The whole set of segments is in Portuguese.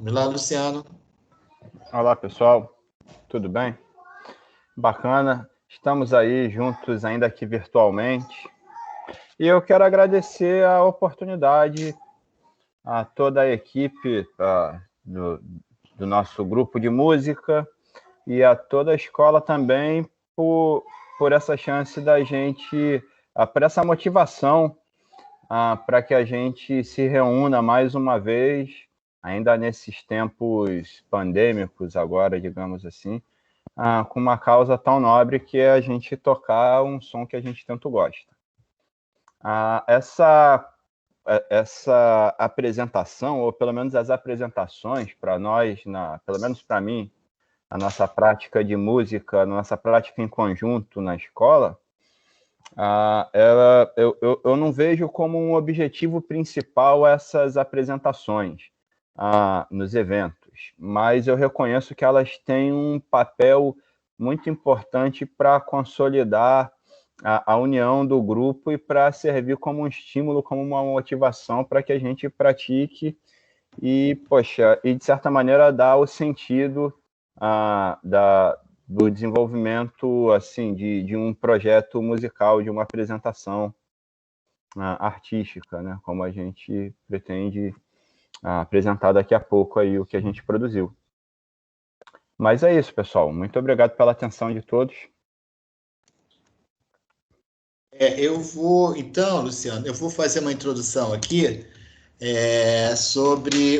Vamos lá, Luciano. Olá, pessoal. Tudo bem? Bacana. Estamos aí juntos, ainda aqui virtualmente. E eu quero agradecer a oportunidade a toda a equipe do nosso grupo de música e a toda a escola também por essa chance da gente, por essa motivação para que a gente se reúna mais uma vez, ainda nesses tempos pandêmicos agora, digamos assim, com uma causa tão nobre que é a gente tocar um som que a gente tanto gosta. Essa apresentação, ou pelo menos as apresentações para nós, pelo menos para mim, a nossa prática de música, a nossa prática em conjunto na escola, eu não vejo como um objetivo principal essas apresentações nos eventos, mas eu reconheço que elas têm um papel muito importante para consolidar a união do grupo e para servir como um estímulo, como uma motivação para que a gente pratique e, de certa maneira, dar o sentido do desenvolvimento assim de um projeto musical, de uma apresentação artística, né? Como a gente pretende apresentar daqui a pouco aí o que a gente produziu. Mas é isso, pessoal. Muito obrigado pela atenção de todos. Então, Luciano, eu vou fazer uma introdução aqui sobre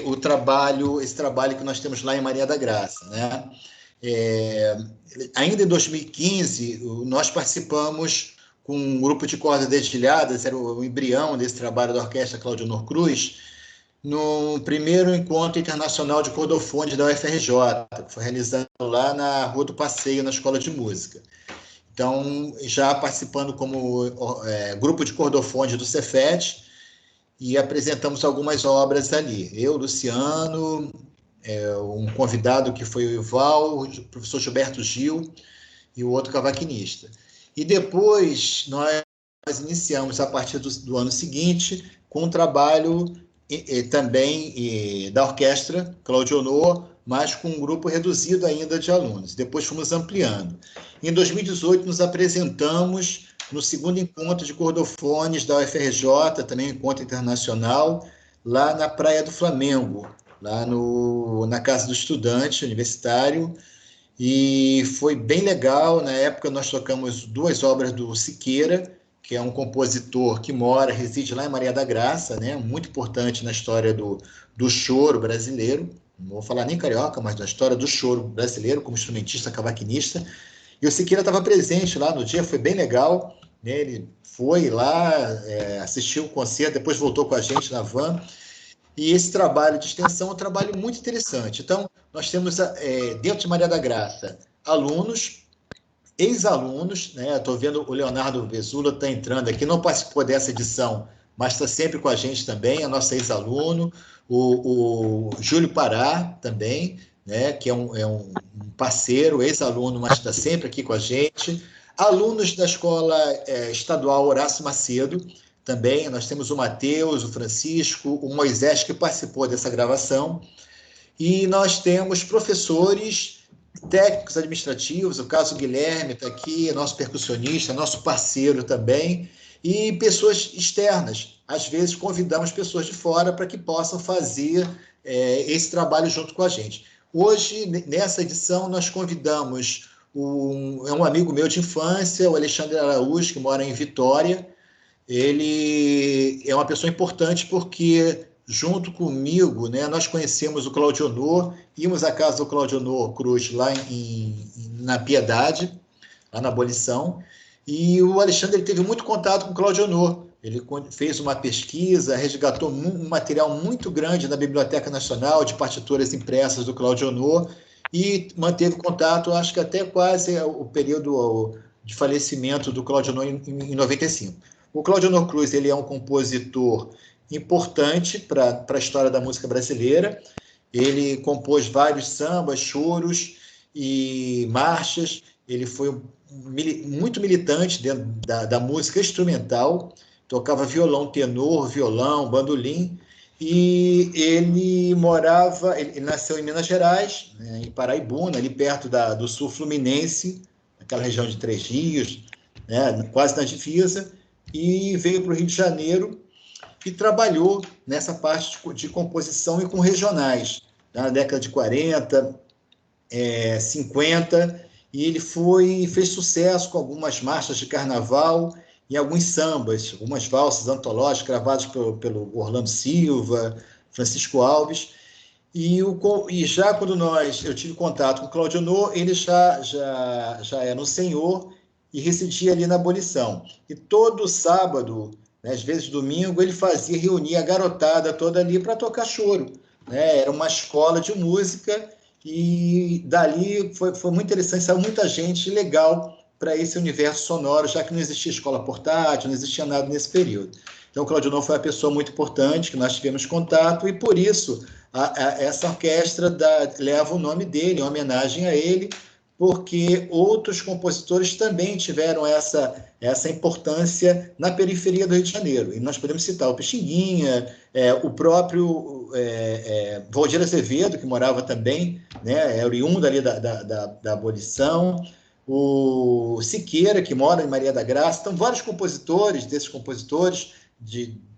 esse trabalho que nós temos lá em Maria da Graça, né? Ainda em 2015, nós participamos com um grupo de cordas dedilhadas, era o embrião desse trabalho da Orquestra Cláudio Honor Cruz, no primeiro encontro internacional de cordofones da UFRJ, que foi realizado lá na Rua do Passeio, na Escola de Música. Então, já participando como grupo de cordofones do Cefet, e apresentamos algumas obras ali. Eu, Luciano, um convidado que foi o Ival, o professor Gilberto Gil e o outro cavaquinista. E depois nós iniciamos, a partir do ano seguinte, com um trabalho também da Orquestra Cláudio Honor, mas com um grupo reduzido ainda de alunos. Depois fomos ampliando. Em 2018, nos apresentamos no segundo encontro de cordofones da UFRJ, também um encontro internacional, lá na Praia do Flamengo, lá na Casa do Estudante Universitário, e foi bem legal. Na época nós tocamos duas obras do Siqueira, que é um compositor que reside lá em Maria da Graça, né? Muito importante na história do choro brasileiro, não vou falar nem carioca, mas da história do choro brasileiro, como instrumentista, cavaquinista. E o Siqueira estava presente lá no dia, foi bem legal, né? Ele foi lá, assistiu o concerto, depois voltou com a gente na van. E esse trabalho de extensão é um trabalho muito interessante. Então, nós temos, dentro de Maria da Graça, alunos, ex-alunos, né? Estou vendo o Leonardo Vesula está entrando aqui, não participou dessa edição, mas está sempre com a gente também, é nosso ex-aluno, o Júlio Pará também, né? Que é um parceiro, ex-aluno, mas está sempre aqui com a gente. Alunos da Escola Estadual Horácio Macedo, também, nós temos o Matheus, o Francisco, o Moisés, que participou dessa gravação, e nós temos professores, técnicos administrativos, o caso Guilherme está aqui, nosso percussionista, nosso parceiro também, e pessoas externas. Às vezes convidamos pessoas de fora para que possam fazer esse trabalho junto com a gente. Hoje, nessa edição, nós convidamos um amigo meu de infância, o Alexandre Araújo, que mora em Vitória. Ele é uma pessoa importante porque, junto comigo, né, nós conhecemos o Cláudio Honor, íamos à casa do Cláudio Honor Cruz, lá na Piedade, lá na Abolição, e o Alexandre ele teve muito contato com o Cláudio Honor. Ele fez uma pesquisa, resgatou um material muito grande na Biblioteca Nacional de partituras impressas do Cláudio Honor e manteve contato, acho que até quase o período de falecimento do Cláudio Honor em 95. O Cláudio Honor Cruz ele é um compositor importante para a história da música brasileira. Ele compôs vários sambas, choros e marchas. Ele foi muito militante dentro da música instrumental, tocava violão tenor, violão, bandolim, e ele nasceu em Minas Gerais, né, em Paraibuna, ali perto do sul fluminense, aquela região de Três Rios, né, quase na divisa, e veio para o Rio de Janeiro e trabalhou nessa parte de composição e com regionais, na década de 40, 50, e ele fez sucesso com algumas marchas de carnaval e alguns sambas, algumas valsas antológicas gravadas pelo Orlando Silva, Francisco Alves. E já quando eu tive contato com o Claudionor, ele já era um senhor e residia ali na Abolição. E todo sábado, né, às vezes domingo, ele reunia a garotada toda ali para tocar choro. Né? Era uma escola de música e dali foi muito interessante, saiu muita gente legal para esse universo sonoro, já que não existia escola portátil, não existia nada nesse período. Então, o Claudionor foi uma pessoa muito importante, que nós tivemos contato, e por isso essa orquestra leva o nome dele, em homenagem a ele, porque outros compositores também tiveram essa importância na periferia do Rio de Janeiro. E nós podemos citar o Pixinguinha, o próprio Valdir Azevedo, que morava também, né, é oriundo ali da Abolição, o Siqueira, que mora em Maria da Graça. Então, vários desses compositores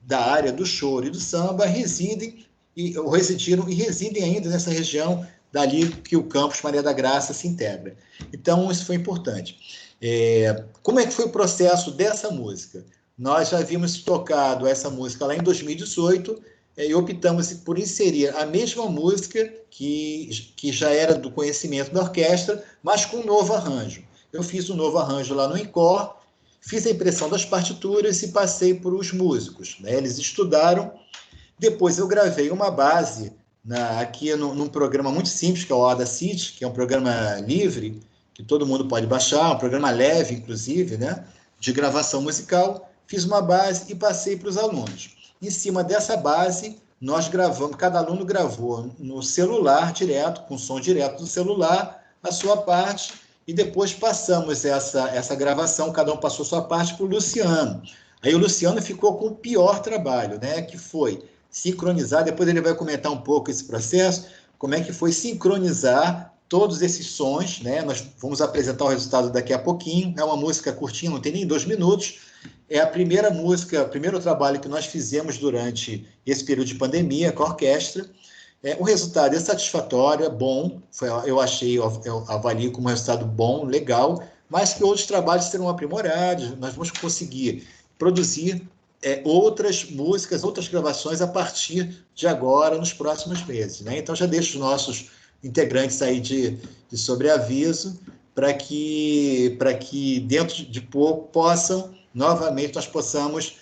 da área do choro e do samba residiram e residem ainda nessa região dali que o campus Maria da Graça se integra. Então, isso foi importante. Como é que foi o processo dessa música? Nós já havíamos tocado essa música lá em 2018 e optamos por inserir a mesma música que já era do conhecimento da orquestra, mas com um novo arranjo. Eu fiz um novo arranjo lá no Encore, fiz a impressão das partituras e passei para os músicos. Né? Eles estudaram. Depois eu gravei uma base aqui num programa muito simples, que é o Audacity, que é um programa livre, que todo mundo pode baixar, um programa leve, inclusive, né, de gravação musical. Fiz uma base e passei para os alunos. Em cima dessa base, nós gravamos, cada aluno gravou no celular direto, com som direto do celular, a sua parte, e depois passamos essa gravação, cada um passou sua parte para o Luciano. Aí o Luciano ficou com o pior trabalho, né, que foi sincronizar, depois ele vai comentar um pouco esse processo, como é que foi sincronizar todos esses sons, né? Nós vamos apresentar o resultado daqui a pouquinho, é uma música curtinha, não tem nem 2 minutos, é a primeira música, o primeiro trabalho que nós fizemos durante esse período de pandemia com a orquestra. O resultado é satisfatório, é bom, eu avalio como um resultado bom, legal, mas que outros trabalhos serão aprimorados, nós vamos conseguir produzir outras músicas, outras gravações a partir de agora, nos próximos meses. Né? Então, já deixo os nossos integrantes aí de sobreaviso para que dentro de pouco nós possamos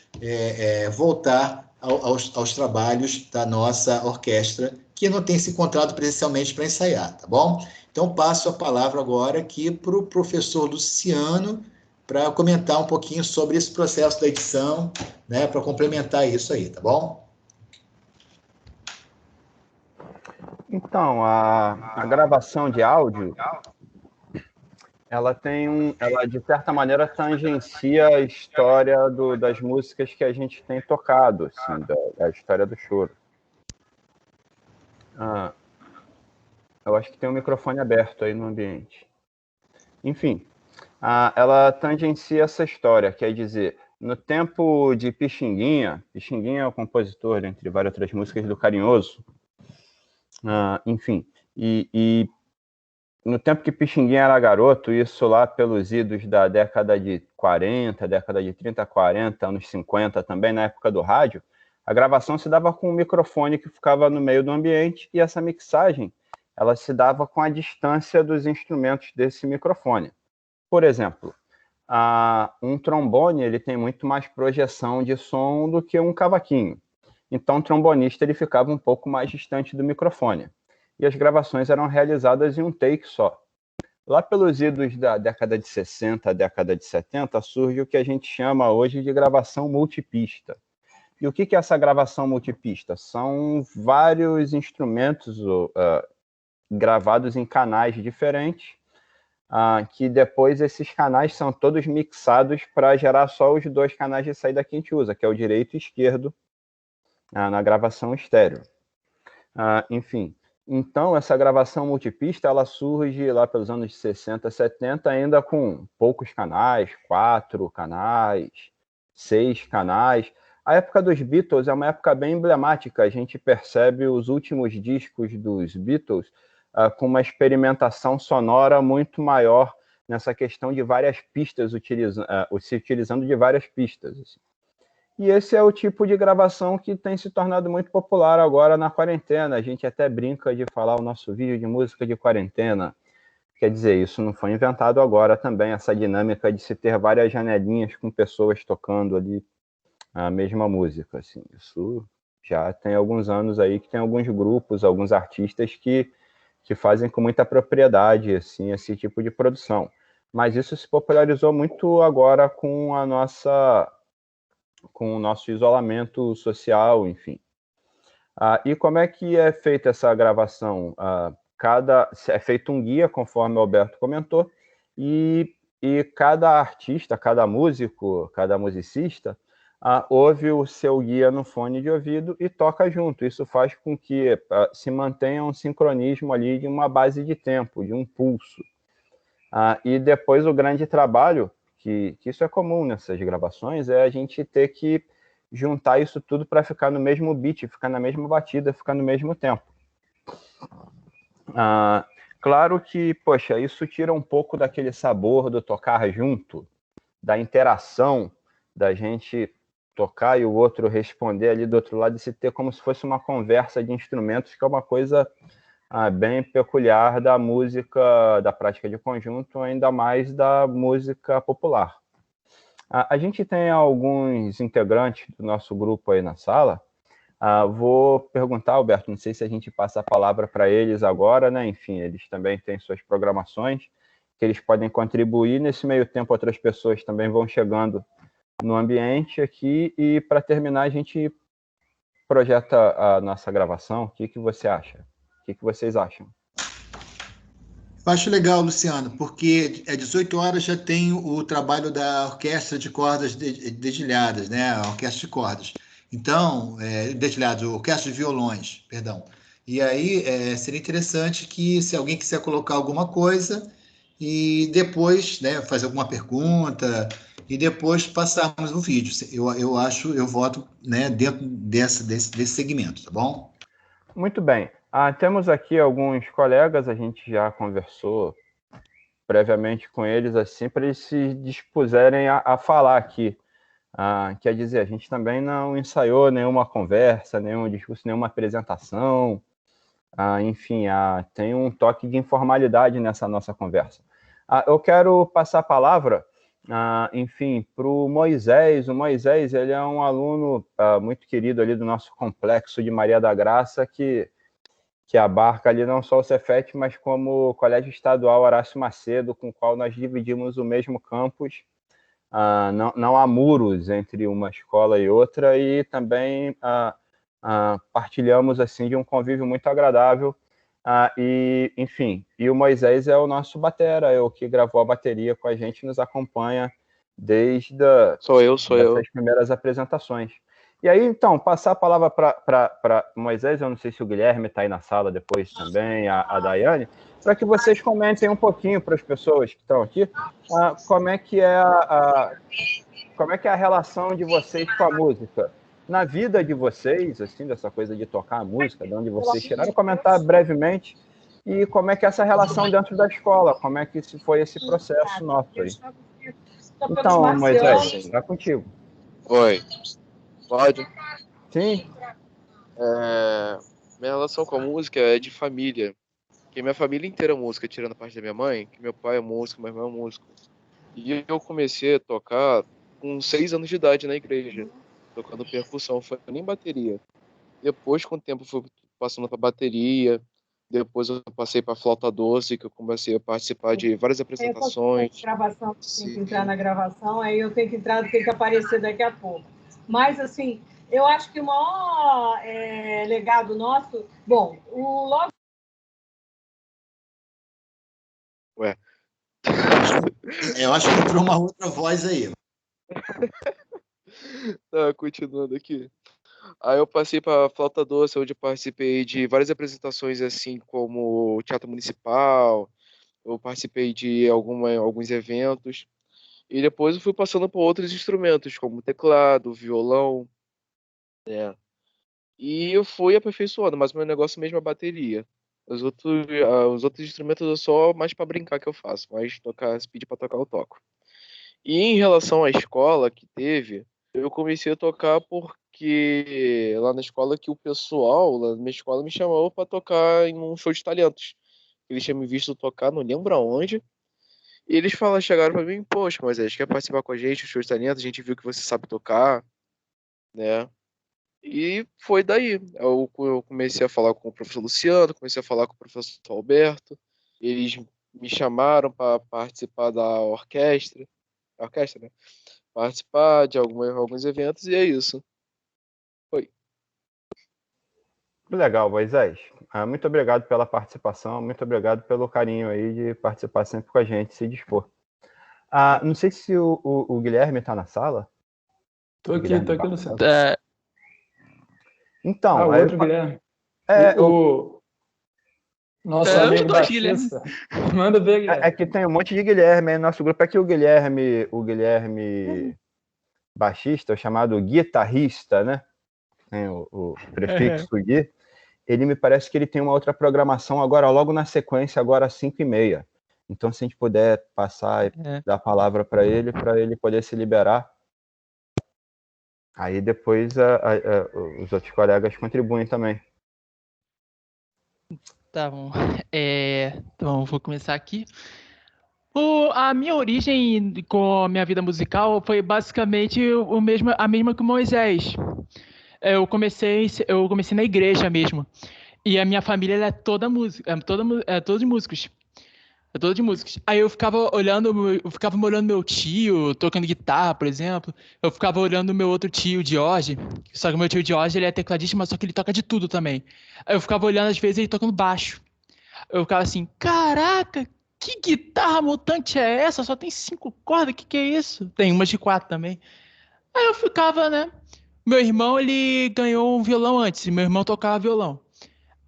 voltar aos trabalhos da nossa orquestra, que não tem se encontrado presencialmente para ensaiar, tá bom? Então, passo a palavra agora aqui para o professor Luciano, para comentar um pouquinho sobre esse processo da edição, né, para complementar isso aí, tá bom? Então, a gravação de áudio, ela de certa maneira tangencia a história das músicas que a gente tem tocado, assim, da história do choro. Eu acho que tem um microfone aberto aí no ambiente. Enfim, ela tangencia essa história, quer dizer, no tempo de Pixinguinha é o compositor, entre várias outras músicas, do Carinhoso, enfim, e no tempo que Pixinguinha era garoto, isso lá pelos idos da década de 40, década de 30, 40, anos 50 também, na época do rádio, a gravação se dava com um microfone que ficava no meio do ambiente e essa mixagem, ela se dava com a distância dos instrumentos desse microfone. Por exemplo, um trombone ele tem muito mais projeção de som do que um cavaquinho. Então, o trombonista ele ficava um pouco mais distante do microfone. E as gravações eram realizadas em um take só. Lá pelos idos da década de 60, década de 70, surge o que a gente chama hoje de gravação multipista. E o que é essa gravação multipista? São vários instrumentos gravados em canais diferentes, que depois esses canais são todos mixados para gerar só os 2 canais de saída que a gente usa, que é o direito e o esquerdo, na gravação estéreo. Enfim, então essa gravação multipista ela surge lá pelos anos 60, 70, ainda com poucos canais, 4 canais, 6 canais. A época dos Beatles é uma época bem emblemática. A gente percebe os últimos discos dos Beatles com uma experimentação sonora muito maior nessa questão de várias pistas, se utilizando de várias pistas. Assim. E esse é o tipo de gravação que tem se tornado muito popular agora na quarentena. A gente até brinca de falar o nosso vídeo de música de quarentena. Quer dizer, isso não foi inventado agora também, essa dinâmica de se ter várias janelinhas com pessoas tocando ali a mesma música. Assim. Isso já tem alguns anos aí que tem alguns grupos, alguns artistas que fazem com muita propriedade assim, esse tipo de produção. Mas isso se popularizou muito agora com o nosso isolamento social, enfim. E como é que é feita essa gravação? É feito um guia, conforme o Alberto comentou, e cada artista, cada músico, cada musicista ouve o seu guia no fone de ouvido e toca junto. Isso faz com que se mantenha um sincronismo ali de uma base de tempo, de um pulso. E depois o grande trabalho, que isso é comum nessas gravações, é a gente ter que juntar isso tudo para ficar no mesmo beat, ficar na mesma batida, ficar no mesmo tempo. Claro que, poxa, isso tira um pouco daquele sabor do tocar junto, da interação, da gente tocar e o outro responder ali do outro lado, e se ter como se fosse uma conversa de instrumentos, que é uma coisa bem peculiar da música, da prática de conjunto, ainda mais da música popular. A gente tem alguns integrantes do nosso grupo aí na sala. Vou perguntar, Alberto, não sei se a gente passa a palavra para eles agora, né? Enfim, eles também têm suas programações, que eles podem contribuir. Nesse meio tempo, outras pessoas também vão chegando no ambiente aqui. E, para terminar, a gente projeta a nossa gravação. O que você acha? O que vocês acham? Eu acho legal, Luciano, porque às 18 horas já tem o trabalho da orquestra de cordas dedilhadas, né? A orquestra de cordas. Então, dedilhados, orquestra de violões, perdão. E aí seria interessante que se alguém quiser colocar alguma coisa e depois, né, fazer alguma pergunta e depois passarmos o vídeo. Eu voto, né, dentro desse segmento, tá bom? Muito bem. Temos aqui alguns colegas, a gente já conversou previamente com eles, assim, para eles se dispuserem a falar aqui. Quer dizer, a gente também não ensaiou nenhuma conversa, nenhum discurso, nenhuma apresentação. Enfim, tem um toque de informalidade nessa nossa conversa. Eu quero passar a palavra, enfim, para o Moisés. O Moisés, ele é um aluno muito querido ali do nosso complexo de Maria da Graça, que abarca ali não só o Cefet, mas como o Colégio Estadual Horácio Macedo, com o qual nós dividimos o mesmo campus. Não há muros entre uma escola e outra, e também partilhamos assim de um convívio muito agradável. Enfim, e o Moisés é o nosso batera, é o que gravou a bateria com a gente, nos acompanha desde essas primeiras apresentações. E aí, então, passar a palavra para Moisés, eu não sei se o Guilherme está aí na sala depois também, a Daiane, para que vocês comentem um pouquinho para as pessoas que estão aqui, como é que é a relação de vocês com a música. Na vida de vocês, assim, dessa coisa de tocar a música, de onde vocês tiraram, comentar brevemente, e como é que é essa relação dentro da escola, como é que foi esse processo nosso aí. Então, Moisés, está contigo. Oi. Pode? Sim. Minha relação com a música é de família. Porque minha família inteira é música, tirando a parte da minha mãe, que meu pai é músico, meu irmão é músico. E eu comecei a tocar com 6 anos de idade na igreja, tocando percussão, foi nem bateria. Depois, com o tempo, fui passando para bateria. Depois eu passei para flauta doce, que eu comecei a participar de várias apresentações. Gravação, tem que entrar na gravação, aí eu tenho que aparecer daqui a pouco. Mas, assim, eu acho que o maior legado nosso... Bom, o logo... Ué. Eu acho que entrou uma outra voz aí. Continuando aqui. Aí eu passei para flauta doce, onde eu participei de várias apresentações, assim como o Teatro Municipal, eu participei de alguns eventos. E depois eu fui passando por outros instrumentos, como teclado, violão, né? E eu fui aperfeiçoando, mas o meu negócio mesmo é a bateria. Os outros instrumentos é só mais para brincar que eu faço, mas tocar, se pedir para tocar, eu toco. E em relação à escola que teve, eu comecei a tocar porque lá na escola que o pessoal, lá na minha escola, me chamou para tocar em um show de talentos. Eles tinham me visto tocar, não lembro aonde. E eles chegaram para mim, poxa, mas quer participar com a gente, o show de talentos? A gente viu que você sabe tocar, né? E foi daí. Eu comecei a falar com o professor Luciano, comecei a falar com o professor Alberto. Eles me chamaram para participar da orquestra, né? Participar de alguns eventos e é isso. Foi. Legal, Moisés. Muito obrigado pela participação, muito obrigado pelo carinho aí de participar sempre com a gente, se dispor. Não sei se o Guilherme está na sala. Tô aqui no centro. Então, o outro Guilherme. O nosso amigo baixista. Manda ver, Guilherme. É que tem um monte de Guilherme aí no nosso grupo. É que o Guilherme baixista, chamado guitarrista, né? Tem o prefixo Gui. Ele me parece que ele tem uma outra programação agora, logo na sequência, agora às 5h30. Então, se a gente puder passar e dar a palavra para ele poder se liberar. Aí depois os outros colegas contribuem também. Tá bom. Então, vou começar aqui. A minha origem com a minha vida musical foi basicamente a mesma que o Moisés. Eu comecei na igreja mesmo. E a minha família ela é toda música, toda de músicos. É toda de músicos. Aí eu ficava olhando meu tio tocando guitarra, por exemplo. Eu ficava olhando meu outro tio, Jorge. Só que o meu tio Jorge, ele é tecladista, mas só que ele toca de tudo também. Aí eu ficava olhando, às vezes, ele tocando baixo. Eu ficava assim, caraca, que guitarra mutante é essa? Só tem 5 cordas, que é isso? Tem umas de 4 também. Aí eu ficava, né? Meu irmão, ele ganhou um violão antes. Meu irmão tocava violão.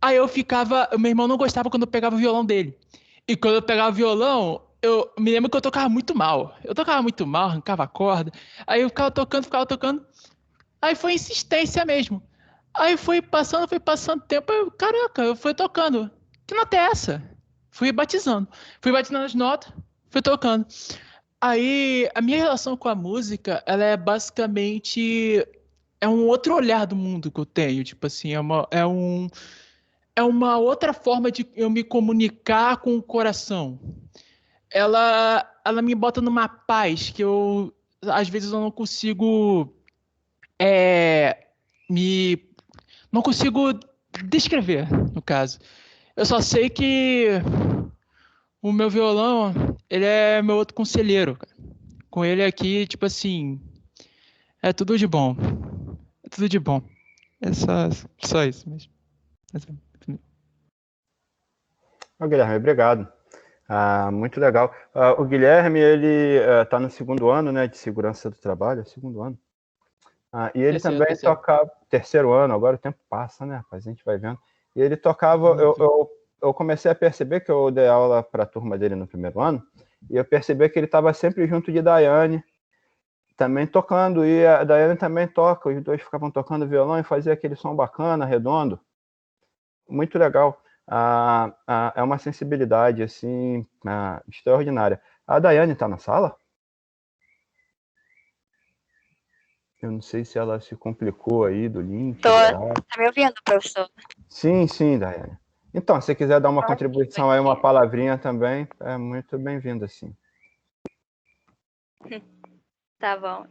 Aí eu ficava... Meu irmão não gostava quando eu pegava o violão dele. E quando eu pegava o violão, eu me lembro que eu tocava muito mal. Eu tocava muito mal, arrancava a corda. Aí eu ficava tocando. Aí foi insistência mesmo. Aí foi passando tempo. Caraca, eu fui tocando. Que nota é essa? Fui batizando as notas, fui tocando. Aí a minha relação com a música, ela é basicamente um outro olhar do mundo que eu tenho. Tipo assim, é uma outra forma de eu me comunicar com o coração. Ela me bota numa paz que às vezes eu não consigo não consigo descrever, no caso. Eu só sei que o meu violão, ele é meu outro conselheiro, cara. Com ele aqui, tipo assim, é tudo de bom. É tudo de bom. É só isso mesmo. Guilherme, obrigado. Muito legal. O Guilherme, ele está no 2º ano, né, de segurança do trabalho, 2º ano. E ele também toca 3º ano, agora o tempo passa, né, rapaz? A gente vai vendo. E ele tocava, eu comecei a perceber que eu dei aula para a turma dele no 1º ano, e eu percebi que ele estava sempre junto de Daiane, também tocando, e a Daiane também toca, os dois ficavam tocando violão e fazia aquele som bacana, redondo. Muito legal. É uma sensibilidade, assim, extraordinária. A Daiane está na sala? Eu não sei se ela se complicou aí do link. Tá me ouvindo, professor? Sim, Daiane. Então, se você quiser dar uma contribuição aí, uma palavrinha também, é muito bem-vinda, sim. Tá bom.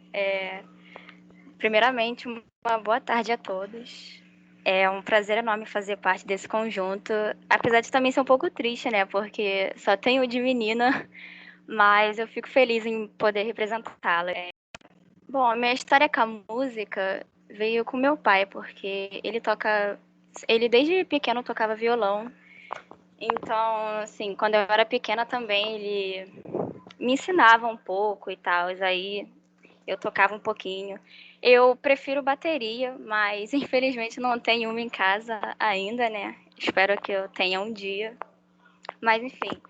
Primeiramente, uma boa tarde a todos. É um prazer enorme fazer parte desse conjunto, apesar de também ser um pouco triste, né? Porque só tenho de menina, mas eu fico feliz em poder representá-la. Bom, a minha história com a música veio com meu pai, porque ele desde pequeno tocava violão. Então, assim, quando eu era pequena também, ele me ensinava um pouco e tal, aí eu tocava um pouquinho. Eu prefiro bateria, mas infelizmente não tenho uma em casa ainda, né? Espero que eu tenha um dia. Mas enfim,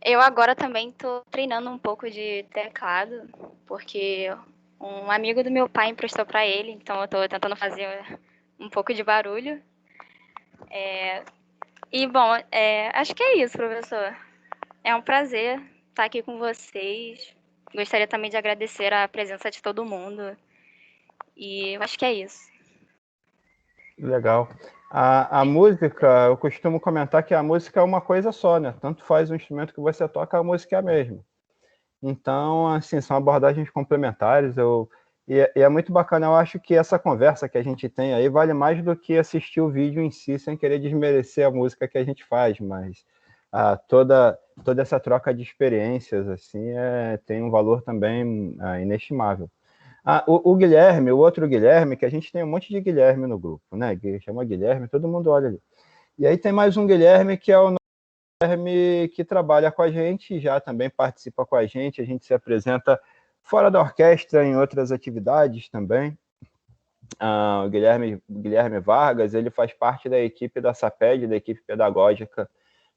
eu agora também tô treinando um pouco de teclado, porque um amigo do meu pai emprestou para ele, então eu tô tentando fazer um pouco de barulho. E bom, acho que é isso, professor. É um prazer estar aqui com vocês. Gostaria também de agradecer a presença de todo mundo. E eu acho que é isso. Legal. A música, eu costumo comentar que a música é uma coisa só, né? Tanto faz o instrumento que você toca, a música é a mesma. Então, assim, são abordagens complementares. E é muito bacana. Eu acho que essa conversa que a gente tem aí vale mais do que assistir o vídeo em si, sem querer desmerecer a música que a gente faz, mas toda essa troca de experiências assim tem um valor também inestimável. O Guilherme, o outro Guilherme, que a gente tem um monte de Guilherme no grupo, né? Que chama Guilherme, todo mundo olha ali. E aí tem mais um Guilherme, que é o Guilherme que trabalha com a gente, já também participa com a gente se apresenta fora da orquestra, em outras atividades também. O Guilherme Vargas, ele faz parte da equipe da SAPED, da equipe pedagógica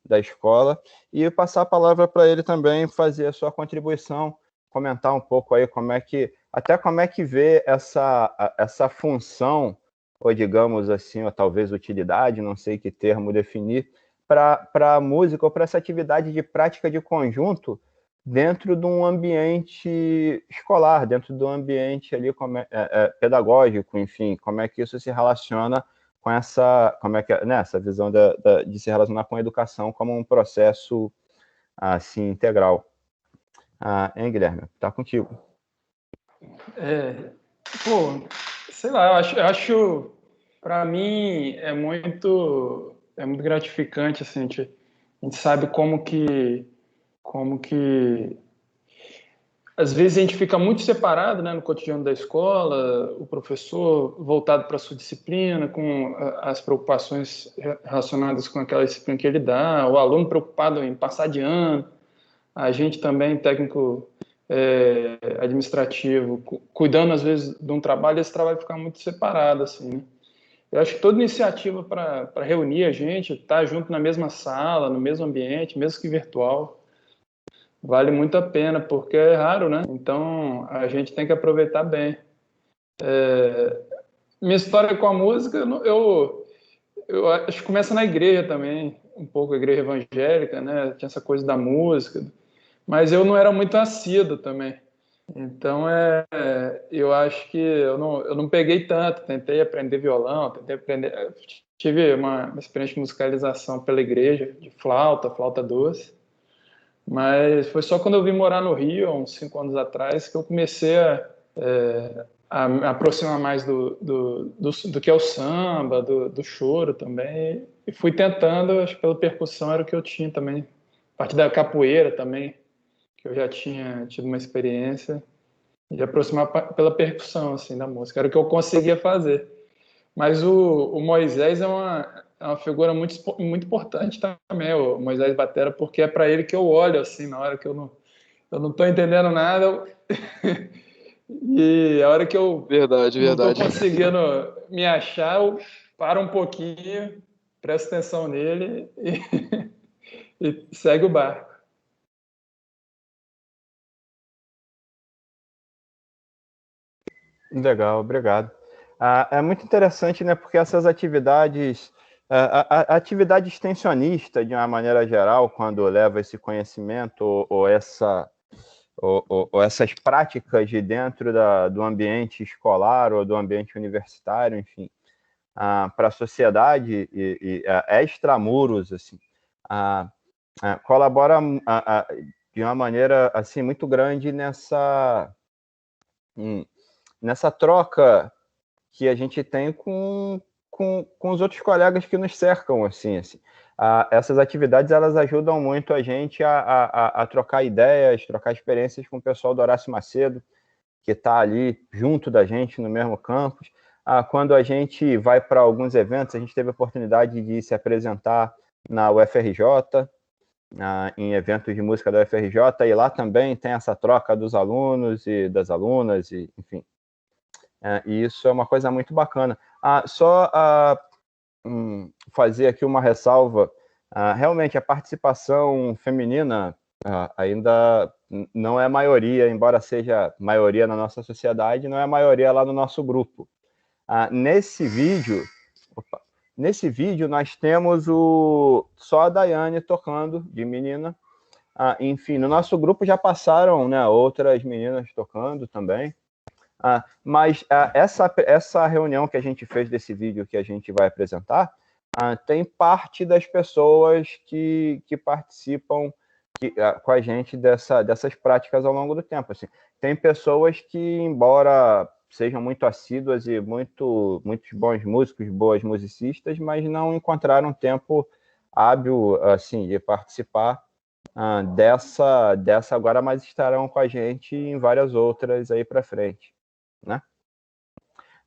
da escola, e passar a palavra para ele também fazer a sua contribuição, comentar um pouco aí como é que vê essa função, ou digamos assim, ou talvez utilidade, não sei que termo definir, para a música ou para essa atividade de prática de conjunto dentro de um ambiente escolar, dentro de um ambiente ali pedagógico, enfim, como é que isso se relaciona com essa visão de se relacionar com a educação como um processo assim integral. Hein, Guilherme? Tá contigo. Sei lá, eu acho para mim é muito gratificante, assim, a gente sabe como que às vezes a gente fica muito separado, né, no cotidiano da escola, o professor voltado para a sua disciplina, com as preocupações relacionadas com aquela disciplina que ele dá, o aluno preocupado em passar de ano, a gente também, técnico administrativo, cuidando às vezes de um trabalho, esse trabalho fica muito separado, assim, né? Eu acho que toda iniciativa para reunir a gente, estar junto na mesma sala, no mesmo ambiente, mesmo que virtual, vale muito a pena, porque é raro, né? Então, a gente tem que aproveitar bem. Minha história com a música, eu acho que começa na igreja também, um pouco a igreja evangélica, né? Tinha essa coisa da música, mas eu não era muito assíduo também. Então, eu acho que eu não peguei tanto. Tentei aprender violão, tive uma experiência de musicalização pela igreja, de flauta doce. Mas foi só quando eu vim morar no Rio, há uns 5 anos atrás, que eu comecei a me aproximar mais do que é o samba, do choro também. E fui tentando, acho que pela percussão era o que eu tinha também. A partir da capoeira também, que eu já tinha tido uma experiência, de aproximar pela percussão assim, da música. Era o que eu conseguia fazer. Mas o Moisés é uma figura muito, muito importante também, o Moisés Batera, porque é para ele que eu olho, assim, na hora que eu não estou entendendo nada. E a hora que eu não estou conseguindo me achar, eu paro um pouquinho, presto atenção nele e segue o barco. Legal, obrigado. É muito interessante, né? Porque essas atividades, a atividade extensionista, de uma maneira geral, quando leva esse conhecimento ou essas práticas de dentro do ambiente escolar ou do ambiente universitário, enfim, para a sociedade e extramuros, assim, colabora de uma maneira assim muito grande nessa troca que a gente tem com os outros colegas que nos cercam, assim. Essas atividades, elas ajudam muito a gente a trocar ideias, trocar experiências com o pessoal do Horácio Macedo, que está ali junto da gente no mesmo campus. Quando a gente vai para alguns eventos, a gente teve a oportunidade de se apresentar na UFRJ, em eventos de música da UFRJ, e lá também tem essa troca dos alunos e das alunas, e, enfim. E isso é uma coisa muito bacana. Só fazer aqui uma ressalva. Realmente, a participação feminina ainda não é maioria, embora seja maioria na nossa sociedade, não é maioria lá no nosso grupo. Nesse vídeo nós temos só a Daiane tocando, de menina. Enfim, no nosso grupo já passaram, né, outras meninas tocando também. Mas essa reunião que a gente fez desse vídeo que a gente vai apresentar, tem parte das pessoas que participam com a gente dessas práticas ao longo do tempo. Assim. Tem pessoas que, embora sejam muito assíduas e muitos bons músicos, boas musicistas, mas não encontraram tempo hábil assim, de participar dessa agora, mas estarão com a gente em várias outras aí para frente. Né?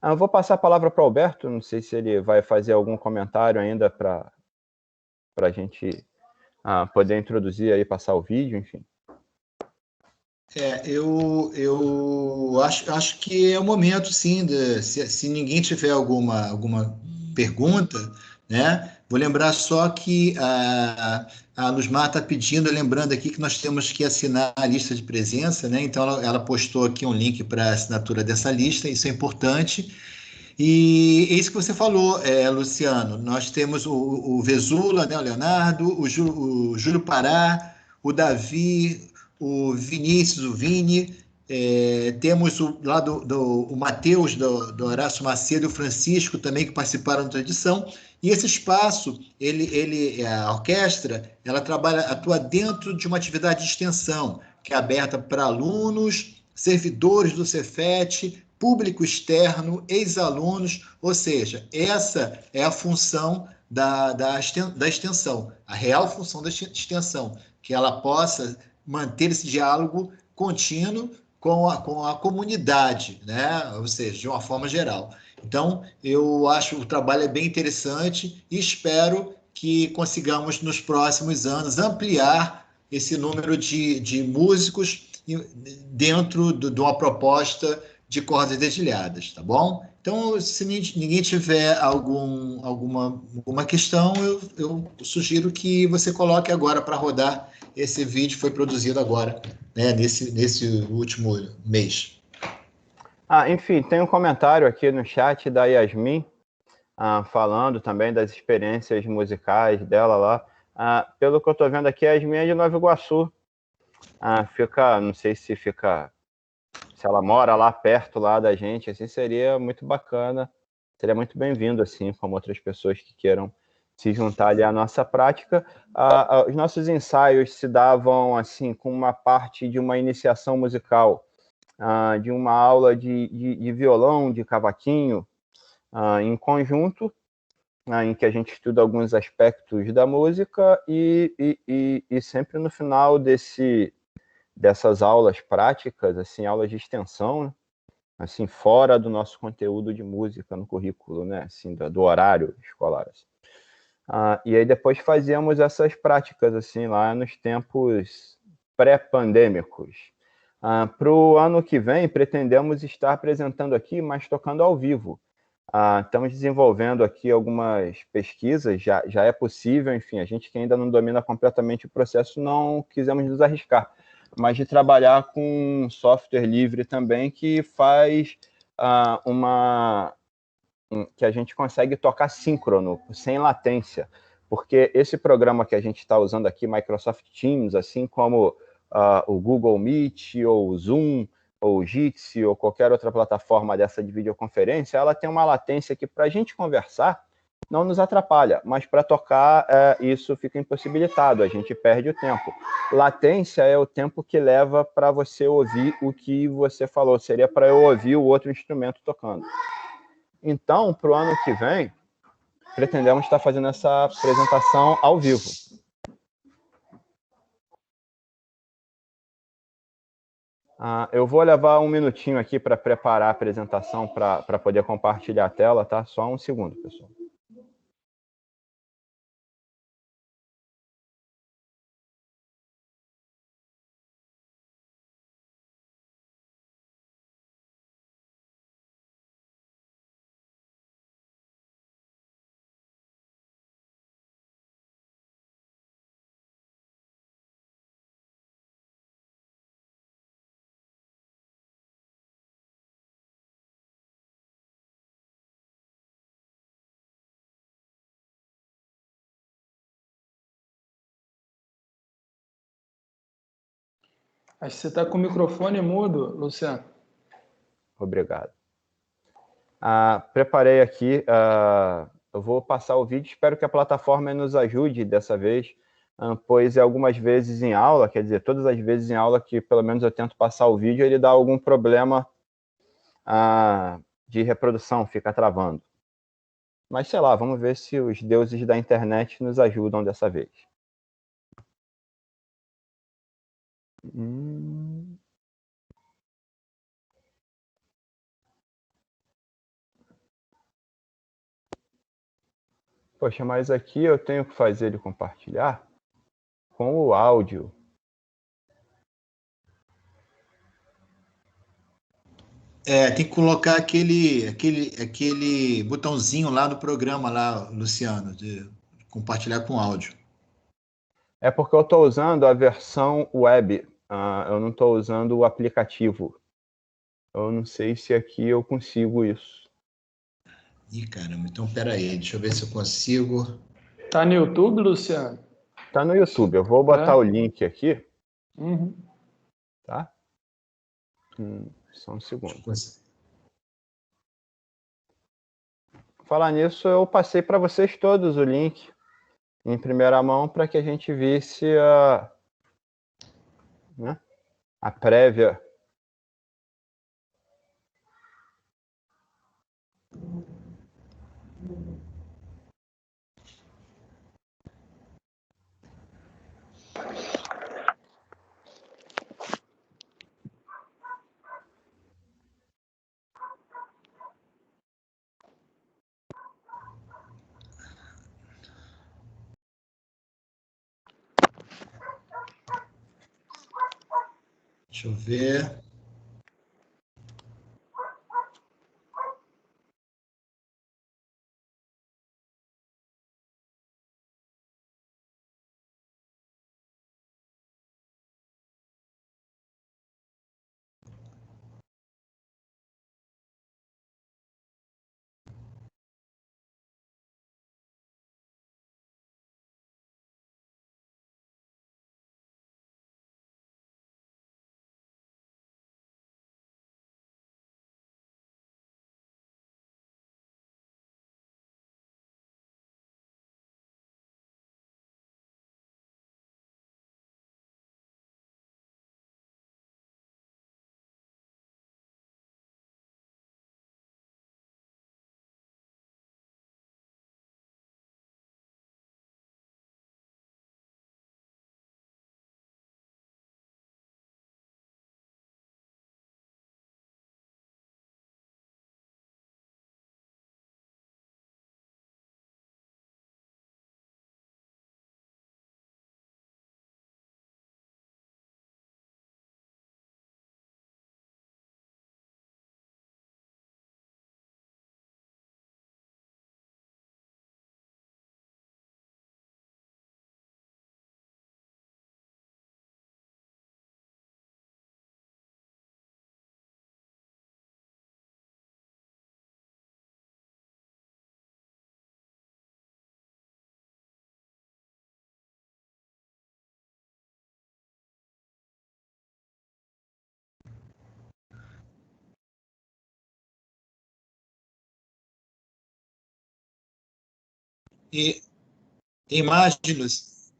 Eu vou passar a palavra para o Alberto, não sei se ele vai fazer algum comentário ainda para a gente poder introduzir aí, passar o vídeo, enfim. Eu acho que é o momento, sim, se ninguém tiver alguma pergunta, né? Vou lembrar só que a Luzmar está pedindo, lembrando aqui que nós temos que assinar a lista de presença, né? Então ela postou aqui um link para a assinatura dessa lista, isso é importante. E é isso que você falou, Luciano. Nós temos o Vesula, né, o Leonardo, o Júlio Pará, o Davi, o Vinícius, o Vini, temos o Matheus, do Horácio Macedo, e o Francisco também, que participaram da edição. E esse espaço, a orquestra, ela atua dentro de uma atividade de extensão, que é aberta para alunos, servidores do Cefet, público externo, ex-alunos, ou seja, essa é a função da extensão, a real função da extensão, que ela possa manter esse diálogo contínuo com a comunidade, né? Ou seja, de uma forma geral. Então, eu acho que o trabalho é bem interessante e espero que consigamos, nos próximos anos, ampliar esse número de músicos dentro de uma proposta de cordas dedilhadas, tá bom? Então, se ninguém tiver alguma questão, eu sugiro que você coloque agora para rodar. Esse vídeo foi produzido agora, né, nesse último mês. Enfim, tem um comentário aqui no chat da Yasmin, falando também das experiências musicais dela lá. Pelo que eu estou vendo aqui, a Yasmin é de Nova Iguaçu. Não sei se ela mora lá perto lá da gente, assim, seria muito bacana, seria muito bem-vindo, assim, como outras pessoas que queiram se juntar ali à nossa prática. Os nossos ensaios se davam, assim, com uma parte de uma iniciação musical, de uma aula de violão, de cavaquinho, em conjunto, em que a gente estuda alguns aspectos da música e sempre no final dessas aulas práticas, assim, aulas de extensão, né? Assim, fora do nosso conteúdo de música no currículo, né? Assim, do horário escolar. Assim. E aí depois fazíamos essas práticas, assim, lá nos tempos pré-pandêmicos. Para o ano que vem, pretendemos estar apresentando aqui, mas tocando ao vivo. Estamos desenvolvendo aqui algumas pesquisas, já é possível, enfim, a gente que ainda não domina completamente o processo, não quisemos nos arriscar, mas de trabalhar com um software livre também que faz que a gente consegue tocar síncrono, sem latência, porque esse programa que a gente está usando aqui, Microsoft Teams, assim como o Google Meet, ou o Zoom, ou o Jitsi, ou qualquer outra plataforma dessa de videoconferência, ela tem uma latência que, para a gente conversar, não nos atrapalha, mas para tocar isso fica impossibilitado, a gente perde o tempo. Latência é o tempo que leva para você ouvir o que você falou, seria para eu ouvir o outro instrumento tocando. Então, para o ano que vem, pretendemos estar fazendo essa apresentação ao vivo. Eu vou levar um minutinho aqui para preparar a apresentação para poder compartilhar a tela, tá? Só um segundo, pessoal. Acho que você está com o microfone mudo, Luciano. Obrigado. Preparei aqui, eu vou passar o vídeo, espero que a plataforma nos ajude dessa vez, pois algumas vezes em aula, quer dizer, todas as vezes em aula que pelo menos eu tento passar o vídeo, ele dá algum problema de reprodução, fica travando. Mas sei lá, vamos ver se os deuses da internet nos ajudam dessa vez. Poxa, mas aqui eu tenho que fazer ele compartilhar com o áudio. Tem que colocar aquele botãozinho lá no programa, lá, Luciano, de compartilhar com áudio. É porque eu estou usando a versão web, eu não estou usando o aplicativo. Eu não sei se aqui eu consigo isso. Ih, caramba, então peraí, deixa eu ver se eu consigo. Tá no YouTube, Luciano? Tá no YouTube, eu vou botar o link aqui. Uhum. Tá? Só um segundo. Falar nisso, eu passei para vocês todos o link em primeira mão para que a gente visse a prévia. Deixa eu ver. E imagens.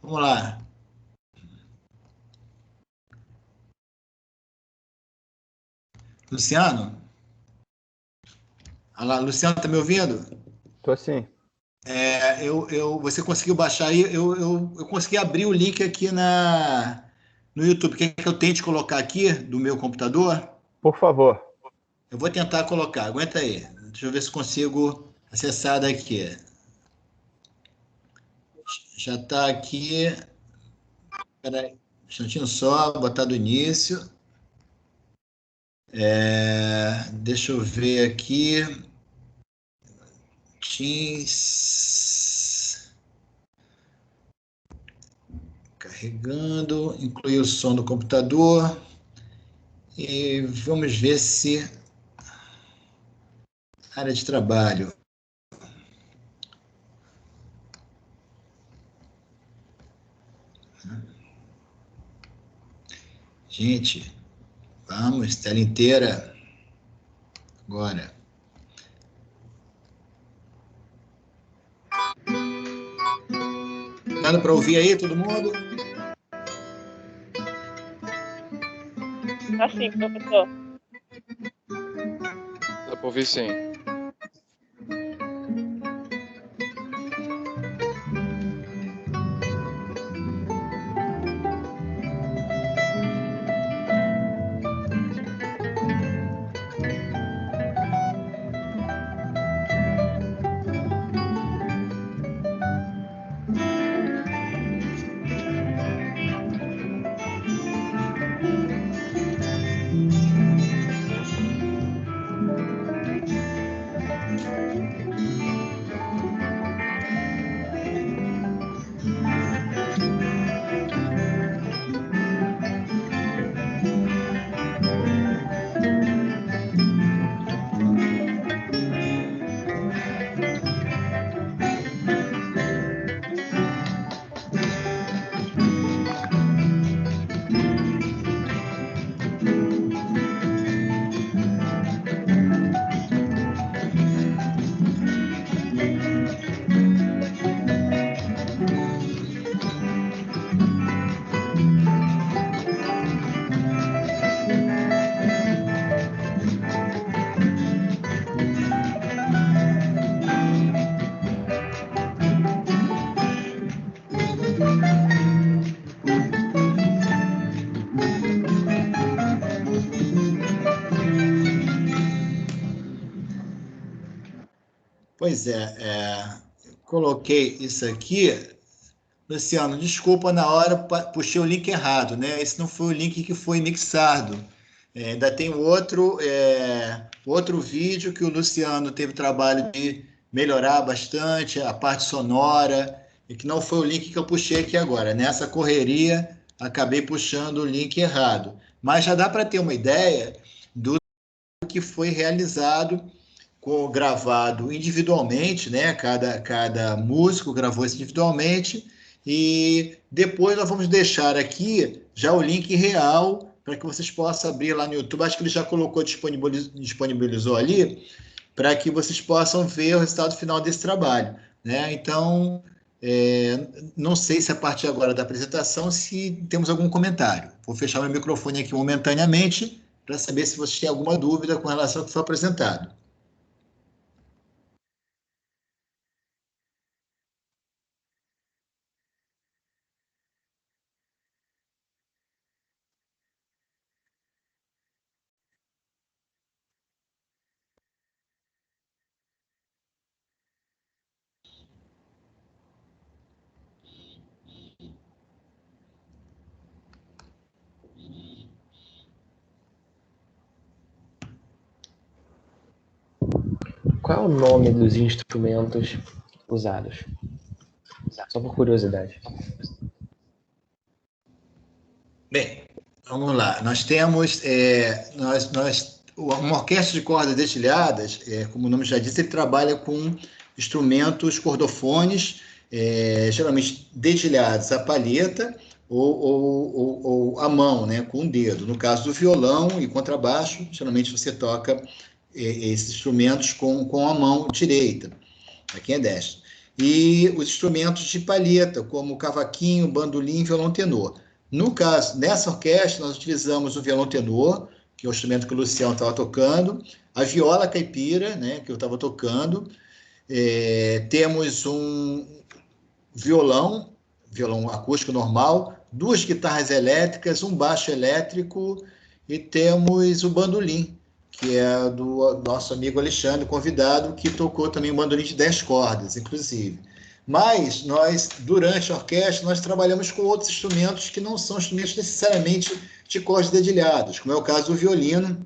Vamos lá. Luciano? Olha lá, Luciano, tá me ouvindo? Tô sim. Você conseguiu baixar aí? Eu consegui abrir o link aqui no YouTube. Quer que eu tente colocar aqui do meu computador? Por favor. Eu vou tentar colocar. Aguenta aí. Deixa eu ver se consigo acessar daqui. Já está aqui. Espera aí. Um instantinho só. Botar do início. Deixa eu ver aqui. Teams. Carregando. Incluir o som do computador. E vamos ver se Área de trabalho. Gente, vamos, tela inteira. Agora. Dando para ouvir aí, todo mundo? Assim, professor. Dá para ouvir sim. Pois coloquei isso aqui. Luciano, desculpa, na hora puxei o link errado, né? Esse não foi o link que foi mixado. Ainda tem outro vídeo que o Luciano teve trabalho de melhorar bastante, a parte sonora, e que não foi o link que eu puxei aqui agora. Nessa correria, acabei puxando o link errado. Mas já dá para ter uma ideia do que foi realizado, gravado individualmente, né? Cada músico gravou isso individualmente, e depois nós vamos deixar aqui já o link real para que vocês possam abrir lá no YouTube. Acho que ele já colocou, disponibilizou ali, para que vocês possam ver o resultado final desse trabalho, né? Então, não sei se a partir agora da apresentação, se temos algum comentário. Vou fechar meu microfone aqui momentaneamente para saber se vocês têm alguma dúvida com relação ao que foi apresentado. Qual é o nome dos instrumentos usados? Só por curiosidade. Bem, vamos lá. Nós temos uma orquestra de cordas dedilhadas, como o nome já diz, ele trabalha com instrumentos cordofones, geralmente dedilhados à palheta ou à mão, né, com o dedo. No caso do violão e contrabaixo, geralmente você toca esses instrumentos com a mão direita, para quem é destro. E os instrumentos de palheta, como cavaquinho, bandolim e violão tenor. No caso, nessa orquestra, nós utilizamos o violão tenor, que é o instrumento que o Luciano estava tocando, a viola caipira, né, que eu estava tocando, temos um violão acústico normal, 2 guitarras elétricas, um baixo elétrico, e temos o bandolim, que é do nosso amigo Alexandre, convidado, que tocou também um bandolim de 10 cordas, inclusive. Mas nós, durante a orquestra, nós trabalhamos com outros instrumentos que não são instrumentos necessariamente de cordas dedilhadas, como é o caso do violino.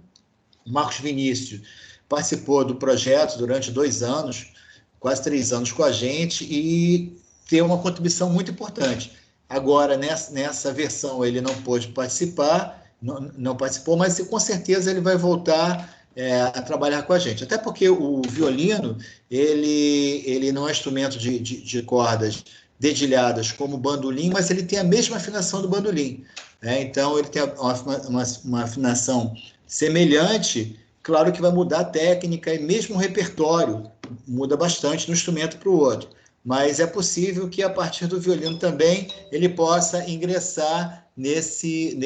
O Marcos Vinícius participou do projeto durante 2 anos, quase 3 anos com a gente, e tem uma contribuição muito importante. Agora, nessa versão, ele não pôde participar, não participou, mas com certeza ele vai voltar a trabalhar com a gente. Até porque o violino, ele não é instrumento de cordas dedilhadas como o bandolim, mas ele tem a mesma afinação do bandolim, né? Então, ele tem uma afinação semelhante. Claro que vai mudar a técnica e mesmo o repertório muda bastante de um instrumento para o outro, mas é possível que a partir do violino também ele possa ingressar nesse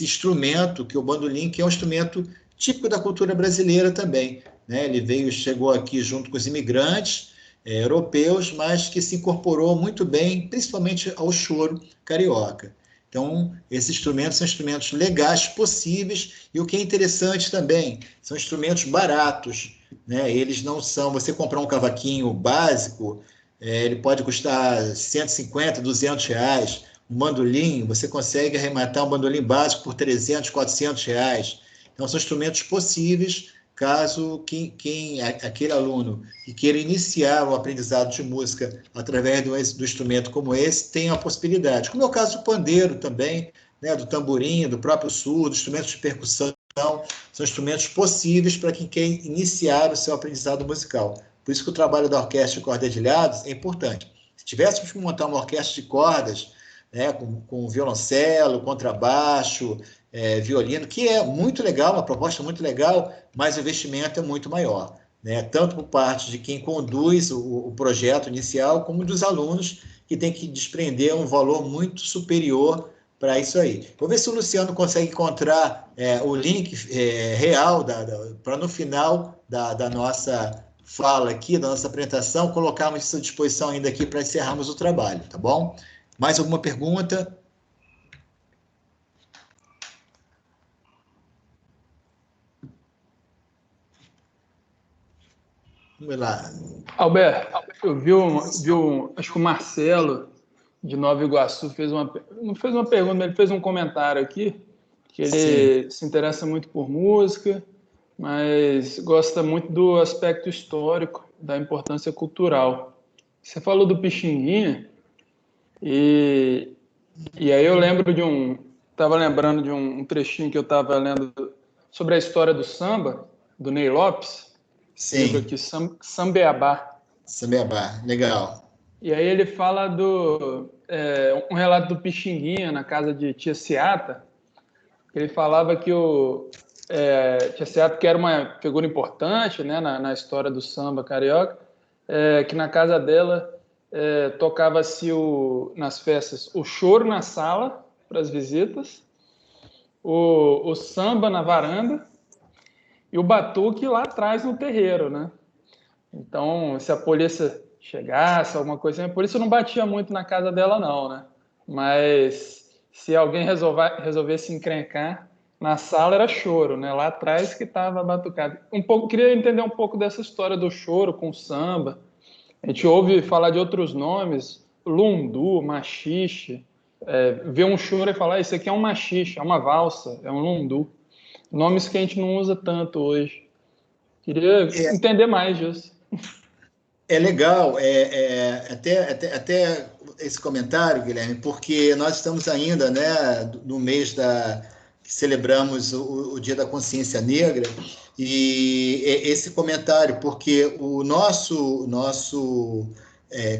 instrumento que é o bandolim, que é um instrumento típico da cultura brasileira também, né? Ele chegou aqui junto com os imigrantes europeus, mas que se incorporou muito bem, principalmente ao choro carioca. Então, esses instrumentos são instrumentos legais, possíveis, e o que é interessante também, são instrumentos baratos, né? Eles não são... Você comprar um cavaquinho básico, ele pode custar 150, 200 reais. Um bandolim, você consegue arrematar um bandolim básico por 300, 400 reais. Então, são instrumentos possíveis, caso aquele aluno que queira iniciar o aprendizado de música através do instrumento como esse, tenha a possibilidade. Como é o caso do pandeiro também, né, do tamborim, do próprio surdo, instrumentos de percussão, são instrumentos possíveis para quem quer iniciar o seu aprendizado musical. Por isso que o trabalho da orquestra de cordas dedilhadas é importante. Se tivéssemos que montar uma orquestra de cordas, né, com violoncelo, contrabaixo, violino, que é muito legal, uma proposta muito legal, mas o investimento é muito maior, né? Tanto por parte de quem conduz o projeto inicial, como dos alunos, que tem que desprender um valor muito superior para isso aí. Vou ver se o Luciano consegue encontrar o link real, para no final da nossa fala aqui, da nossa apresentação, colocarmos isso à disposição ainda aqui para encerrarmos o trabalho, tá bom? Mais alguma pergunta? Vamos lá. Alberto, eu vi acho que o Marcelo, de Nova Iguaçu, não fez uma pergunta, mas ele fez um comentário aqui, que ele se interessa muito por música, mas gosta muito do aspecto histórico, da importância cultural. Você falou do Pixinguinha, e aí eu lembro estava lembrando de um trechinho que eu estava lendo sobre a história do samba, do Ney Lopes. Sim. Livro aqui, Sambeabá. Sambeabá, legal. E aí ele fala um relato do Pixinguinha na casa de Tia Seata. Ele falava que Tia Seata, que era uma figura importante, né, na história do samba carioca, que na casa dela tocava-se nas festas o choro na sala para as visitas, o samba na varanda e o batuque lá atrás no terreiro, né? Então, se a polícia chegasse, alguma coisa assim, a polícia não batia muito na casa dela, não, né? Mas se alguém resolvesse encrencar, na sala era choro, né? Lá atrás que estava batucado. Queria entender um pouco dessa história do choro com samba. A gente ouve falar de outros nomes, lundu, machixe. Ver um choro e falar, isso aqui é um machixe, é uma valsa, é um lundu. Nomes que a gente não usa tanto hoje. Queria entender mais disso. É legal, até esse comentário, Guilherme, porque nós estamos ainda, né, no mês que celebramos o Dia da Consciência Negra, e esse comentário, porque o nosso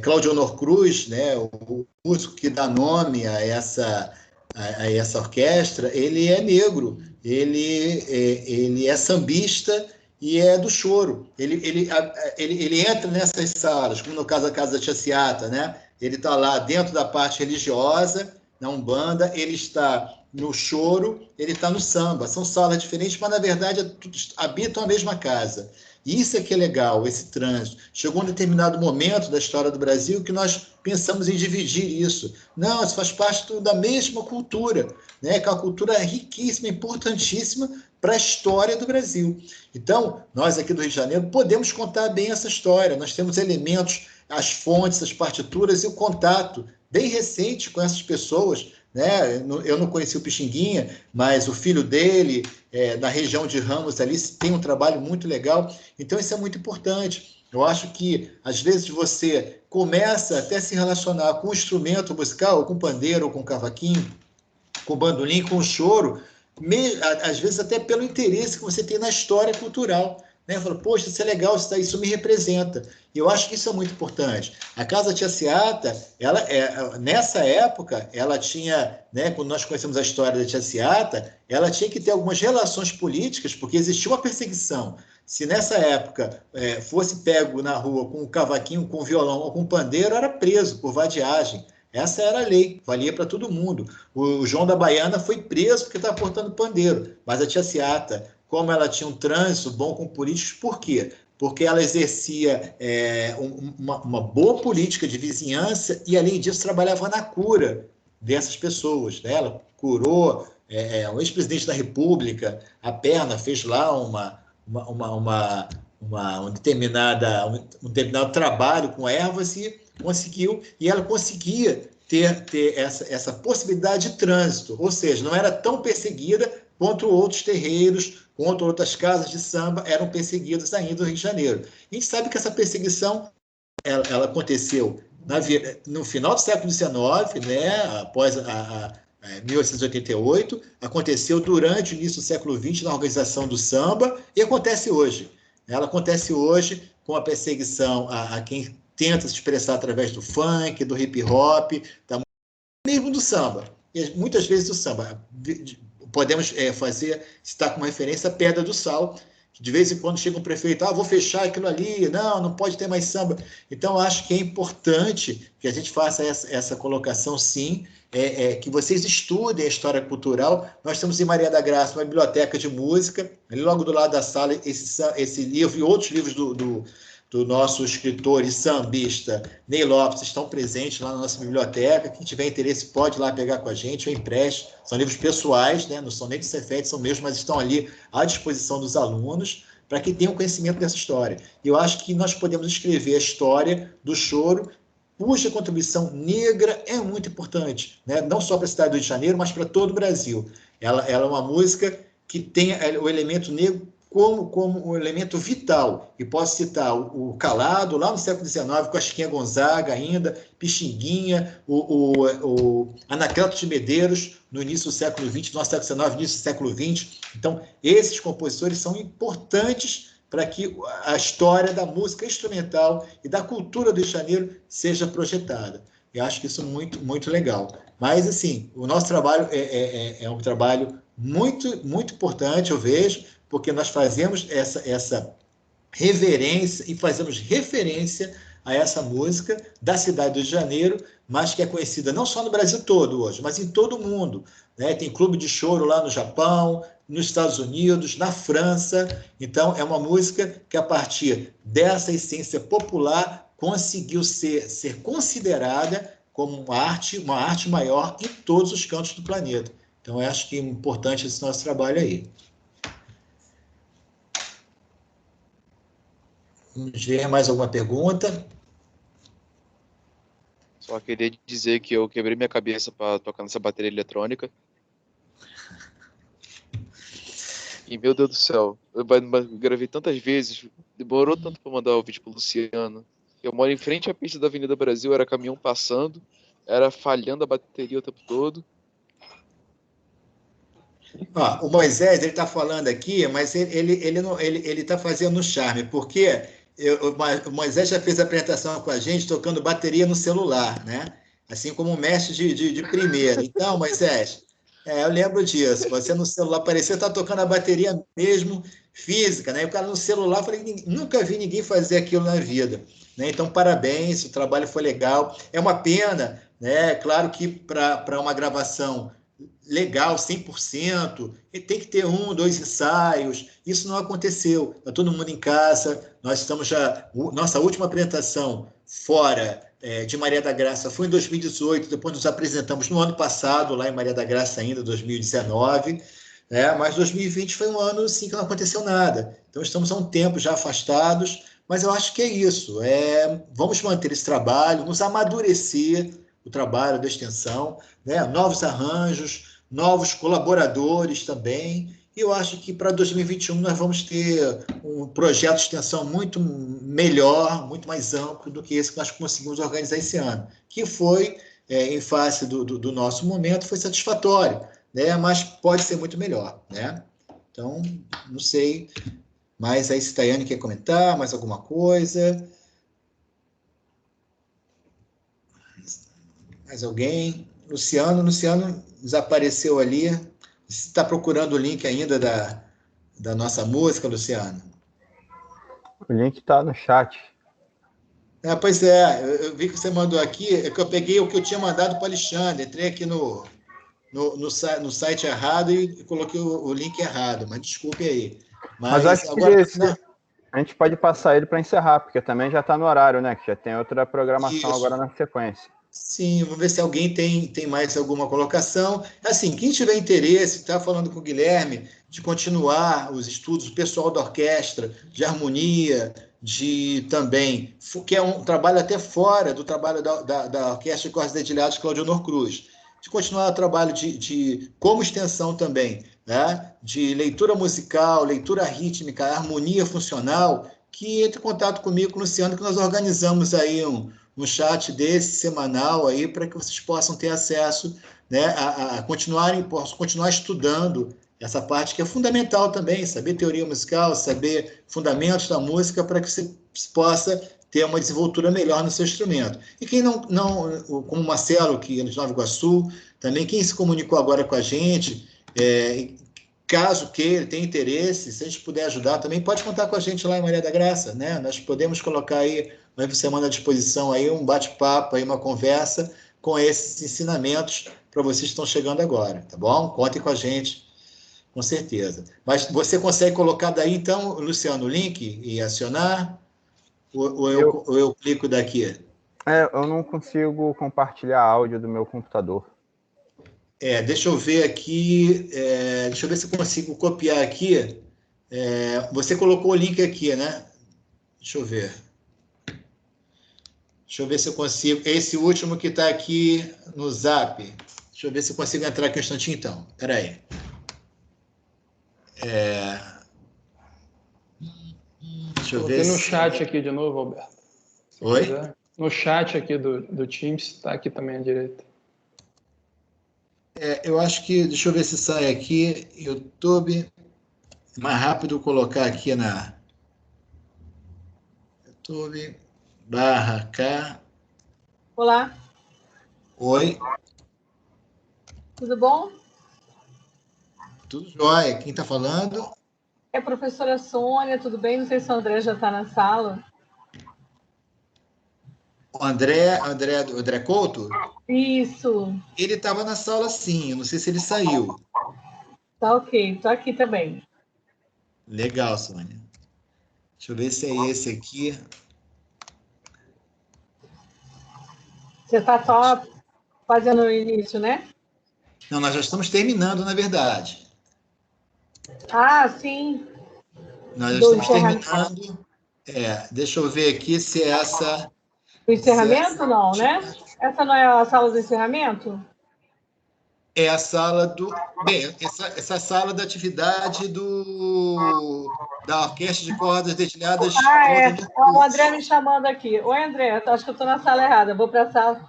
Cláudio Honor Cruz, né, o músico que dá nome a essa orquestra, ele é negro, ele é sambista e é do choro. Ele entra nessas salas, como no caso da Casa da Tia Seata, né? Ele está lá dentro da parte religiosa, na Umbanda, ele está no choro, ele está no samba. São salas diferentes, mas na verdade habitam a mesma casa. E isso é que é legal, esse trânsito. Chegou um determinado momento da história do Brasil que nós pensamos em dividir isso. Não, isso faz parte da mesma cultura, né? Que é uma cultura riquíssima, importantíssima para a história do Brasil. Então, nós aqui do Rio de Janeiro podemos contar bem essa história. Nós temos elementos, as fontes, as partituras e o contato bem recente com essas pessoas, né? Eu não conheci o Pixinguinha, mas o filho dele, na região de Ramos ali, tem um trabalho muito legal. Então, isso é muito importante. Eu acho que, às vezes, você começa até a se relacionar com o instrumento musical, com pandeiro, com cavaquinho, com bandolim, com choro, às vezes até pelo interesse que você tem na história cultural. Né? Fala, poxa, isso é legal, isso me representa. E eu acho que isso é muito importante. A Casa Tia Seata, nessa época, ela tinha, né, quando nós conhecemos a história da Tia Seata, ela tinha que ter algumas relações políticas, porque existia uma perseguição. Se nessa época fosse pego na rua com um cavaquinho, com um violão ou com um pandeiro, era preso por vadiagem. Essa era a lei, valia para todo mundo. O João da Baiana foi preso porque estava portando pandeiro, mas a Tia Seata, como ela tinha um trânsito bom com políticos, por quê? Porque ela exercia uma boa política de vizinhança e, além disso, trabalhava na cura dessas pessoas. Né? Ela curou o ex-presidente da República, a perna, fez lá um determinado trabalho com ervas e conseguiu, e ela conseguia ter essa possibilidade de trânsito, ou seja, não era tão perseguida quanto outros terreiros, quanto outras casas de samba eram perseguidas ainda no Rio de Janeiro. A gente sabe que essa perseguição ela aconteceu no final do século XIX, né, após 1888, aconteceu durante o início do século XX na organização do samba e acontece hoje. Ela acontece hoje com a perseguição a quem tenta se expressar através do funk, do hip hop, mesmo do samba, e muitas vezes do samba. Podemos citar como referência a Pedra do Sal, que de vez em quando chega um prefeito, vou fechar aquilo ali, não pode ter mais samba. Então, acho que é importante que a gente faça essa colocação, sim, que vocês estudem a história cultural. Nós temos em Maria da Graça uma biblioteca de música, ali logo do lado da sala, esse livro e outros livros do nosso escritor e sambista Ney Lopes estão presentes lá na nossa biblioteca. Quem tiver interesse pode ir lá pegar com a gente, eu empresto. São livros pessoais, né? Não são nem do Cefet, são meus, mas estão ali à disposição dos alunos para que tenham conhecimento dessa história. E eu acho que nós podemos escrever a história do choro, cuja contribuição negra é muito importante, né? Não só para a cidade do Rio de Janeiro, mas para todo o Brasil. Ela é uma música que tem o elemento negro como um elemento vital. E posso citar o Calado, lá no século XIX, com a Chiquinha Gonzaga ainda, Pixinguinha, o Anacleto de Medeiros, no início do século XX, no século XIX, início do século XX. Então, esses compositores são importantes para que a história da música instrumental e da cultura do Rio de Janeiro seja projetada. Eu acho que isso é muito, muito legal. Mas, assim, o nosso trabalho é um trabalho muito, muito importante, eu vejo, porque nós fazemos essa reverência e fazemos referência a essa música da cidade do Rio de Janeiro, mas que é conhecida não só no Brasil todo hoje, mas em todo o mundo. Né? Tem clube de choro lá no Japão, nos Estados Unidos, na França. Então, é uma música que, a partir dessa essência popular, conseguiu ser considerada como uma arte maior em todos os cantos do planeta. Então, eu acho que é importante esse nosso trabalho aí. Vamos ver mais alguma pergunta? Só queria dizer que eu quebrei minha cabeça para tocar nessa bateria eletrônica. E, meu Deus do céu, eu gravei tantas vezes, demorou tanto para mandar o vídeo pro Luciano. Eu moro em frente à pista da Avenida Brasil, era caminhão passando, era falhando a bateria o tempo todo. O Moisés, ele está falando aqui, mas ele está fazendo um charme, porque o Moisés já fez a apresentação com a gente tocando bateria no celular, né? Assim como um mestre de primeira. Então, Moisés, eu lembro disso. Você no celular parecia estar tocando a bateria mesmo, física, né? E o cara no celular, falei, nunca vi ninguém fazer aquilo na vida. Né? Então, parabéns, o trabalho foi legal. É uma pena, né? Claro que para uma gravação legal, 100%, e tem que ter 1, 2 ensaios. Isso não aconteceu. Está todo mundo em casa. Nós estamos já... Nossa última apresentação fora de Maria da Graça foi em 2018, depois nos apresentamos no ano passado, lá em Maria da Graça ainda, 2019, mas 2020 foi um ano assim, que não aconteceu nada. Então, estamos há um tempo já afastados, mas eu acho que é isso. Vamos manter esse trabalho, nos amadurecer o trabalho da extensão, né? Novos arranjos, novos colaboradores também, e eu acho que para 2021 nós vamos ter um projeto de extensão muito melhor, muito mais amplo do que esse que nós conseguimos organizar esse ano, que foi, em face do nosso momento, foi satisfatório, né? Mas pode ser muito melhor, né? Então, não sei. Mas aí, se Tayane quer comentar mais alguma coisa? Mais alguém? Luciano desapareceu ali. Você está procurando o link ainda da nossa música, Luciano? O link está no chat. Pois é, eu vi que você mandou aqui, é que eu peguei o que eu tinha mandado para o Alexandre, entrei aqui no site errado e coloquei o link errado, mas desculpe aí. Mas acho que agora, a gente pode passar ele para encerrar, porque também já está no horário, né? Que já tem outra programação Isso. agora na sequência. Sim, vamos ver se alguém tem mais alguma colocação. Assim, quem tiver interesse, está falando com o Guilherme, de continuar os estudos, o pessoal da orquestra, de harmonia, de também, que é um trabalho até fora do trabalho da Orquestra de Cordas Dedilhadas Cláudio Honor Cruz, de continuar o trabalho como extensão também, né? De leitura musical, leitura rítmica, harmonia funcional, que entre em contato comigo, com o Luciano, que nós organizamos aí um chat desse semanal aí para que vocês possam ter acesso, né, possam continuar estudando essa parte que é fundamental também, saber teoria musical, saber fundamentos da música para que você possa ter uma desenvoltura melhor no seu instrumento. E quem não como o Marcelo, que é de Nova Iguaçu, também quem se comunicou agora com a gente, caso queira, tenha interesse, se a gente puder ajudar também, pode contar com a gente lá em Maria da Graça, né? Nós podemos colocar aí, uma semana à disposição aí, um bate-papo, aí, uma conversa com esses ensinamentos para vocês que estão chegando agora, tá bom? Contem com a gente, com certeza. Mas você consegue colocar daí, então, Luciano, o link e acionar? Ou eu clico daqui? Eu não consigo compartilhar áudio do meu computador. Deixa eu ver aqui, deixa eu ver se eu consigo copiar aqui. Você colocou o link aqui, né? Deixa eu ver. Deixa eu ver se eu consigo. Esse último que está aqui no Zap. Deixa eu ver se eu consigo entrar aqui um instantinho, então. Espera aí. Deixa eu ver. Coloquei no chat aqui de novo, Alberto. Oi? Quiser. No chat aqui do Teams, está aqui também à direita. Eu acho que, deixa eu ver se sai aqui, YouTube, mais rápido colocar aqui na YouTube/K. Olá. Oi. Tudo bom? Tudo jóia. Quem está falando? É a professora Sônia, tudo bem? Não sei se o André já está na sala. O André Couto? Isso. Ele estava na sala, sim. Eu não sei se ele saiu. Tá ok. Estou aqui também. Legal, Sônia. Deixa eu ver se é esse aqui. Você está só fazendo o início, né? Não, nós já estamos terminando, na verdade. Ah, sim. Nós já estamos terminando. Deixa eu ver aqui se é essa... O encerramento, não, né? Essa não é a sala do encerramento? É a sala do... Bem, essa sala da atividade da Orquestra de Cordas Dedilhadas. O André me chamando aqui. Oi, André, acho que eu estou na sala errada. Vou para a sala...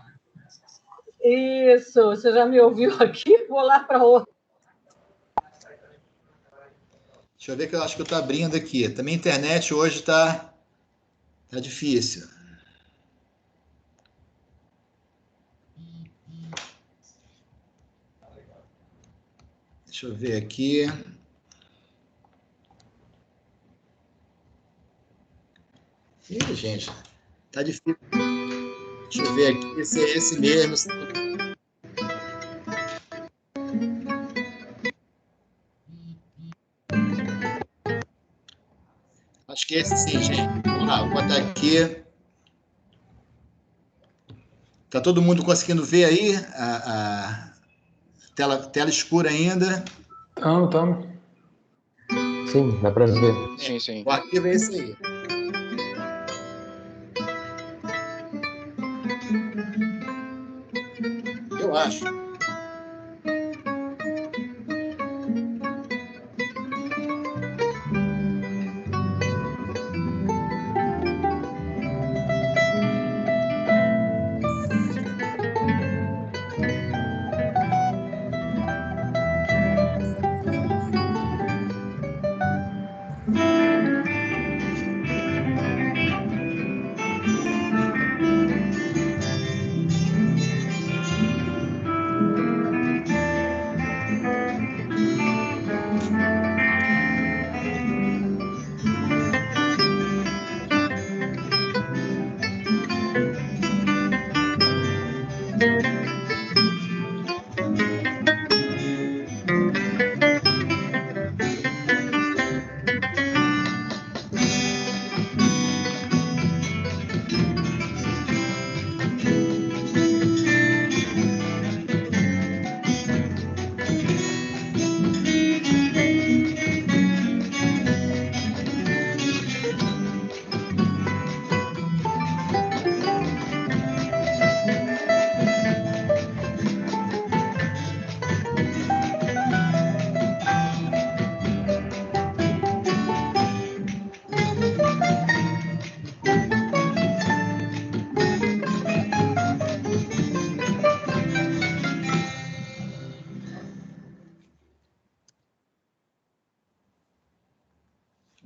Isso, você já me ouviu aqui? Vou lá para outra. Deixa eu ver que eu acho que eu estou abrindo aqui. Também a internet hoje está difícil. Deixa eu ver aqui. Ih, gente, tá difícil. Deixa eu ver aqui se é esse mesmo. Acho que é esse sim, gente. Vamos lá, vou botar aqui. Tá todo mundo conseguindo ver aí a tela escura ainda? Estamos. Sim, dá para ver. Sim. O arquivo é esse aí. Eu acho.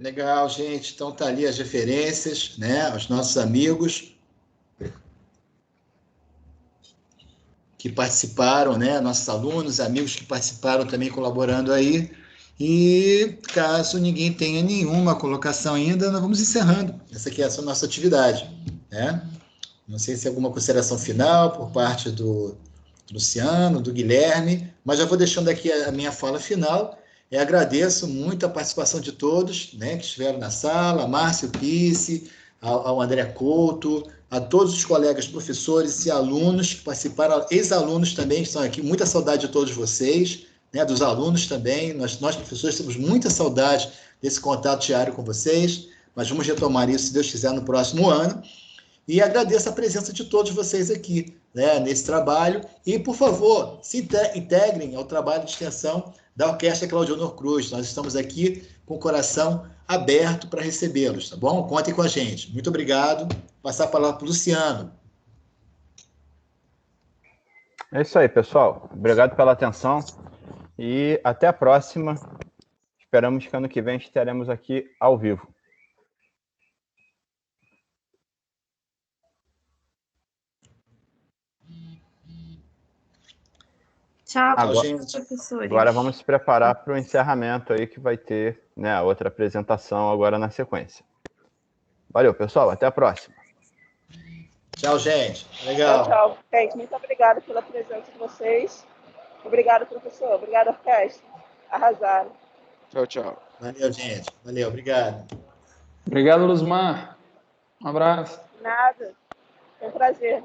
Legal, gente. Então tá ali as referências, né? Aos nossos amigos que participaram, né? Nossos alunos, amigos que participaram também colaborando aí. E caso ninguém tenha nenhuma colocação ainda, nós vamos encerrando. Essa aqui é a nossa atividade, né? Não sei se alguma consideração final por parte do Luciano, do Guilherme, mas já vou deixando aqui a minha fala final. Agradeço muito a participação de todos, né, que estiveram na sala, a Márcio Pisse, ao André Couto, a todos os colegas professores e alunos que participaram, ex-alunos também que estão aqui, muita saudade de todos vocês, né, dos alunos também, nós professores temos muita saudade desse contato diário com vocês, mas vamos retomar isso, se Deus quiser, no próximo ano. E agradeço a presença de todos vocês aqui, né, nesse trabalho. E, por favor, se integrem ao trabalho de extensão da Orquestra Claudionor Cruz. Nós estamos aqui com o coração aberto para recebê-los, tá bom? Contem com a gente. Muito obrigado. Passar a palavra para o Luciano. É isso aí, pessoal. Obrigado pela atenção e até a próxima. Esperamos que ano que vem estaremos aqui ao vivo. Tchau, professores. Agora vamos se preparar para o encerramento aí, que vai ter, né, a outra apresentação agora na sequência. Valeu, pessoal. Até a próxima. Tchau, gente. Legal. Tchau, gente. Muito obrigada pela presença de vocês. Obrigado, professor. Obrigado, orquestra. Arrasaram. Tchau, tchau. Valeu, gente. Valeu. Obrigado. Obrigado, Luzmar. Um abraço. Nada. Foi um prazer.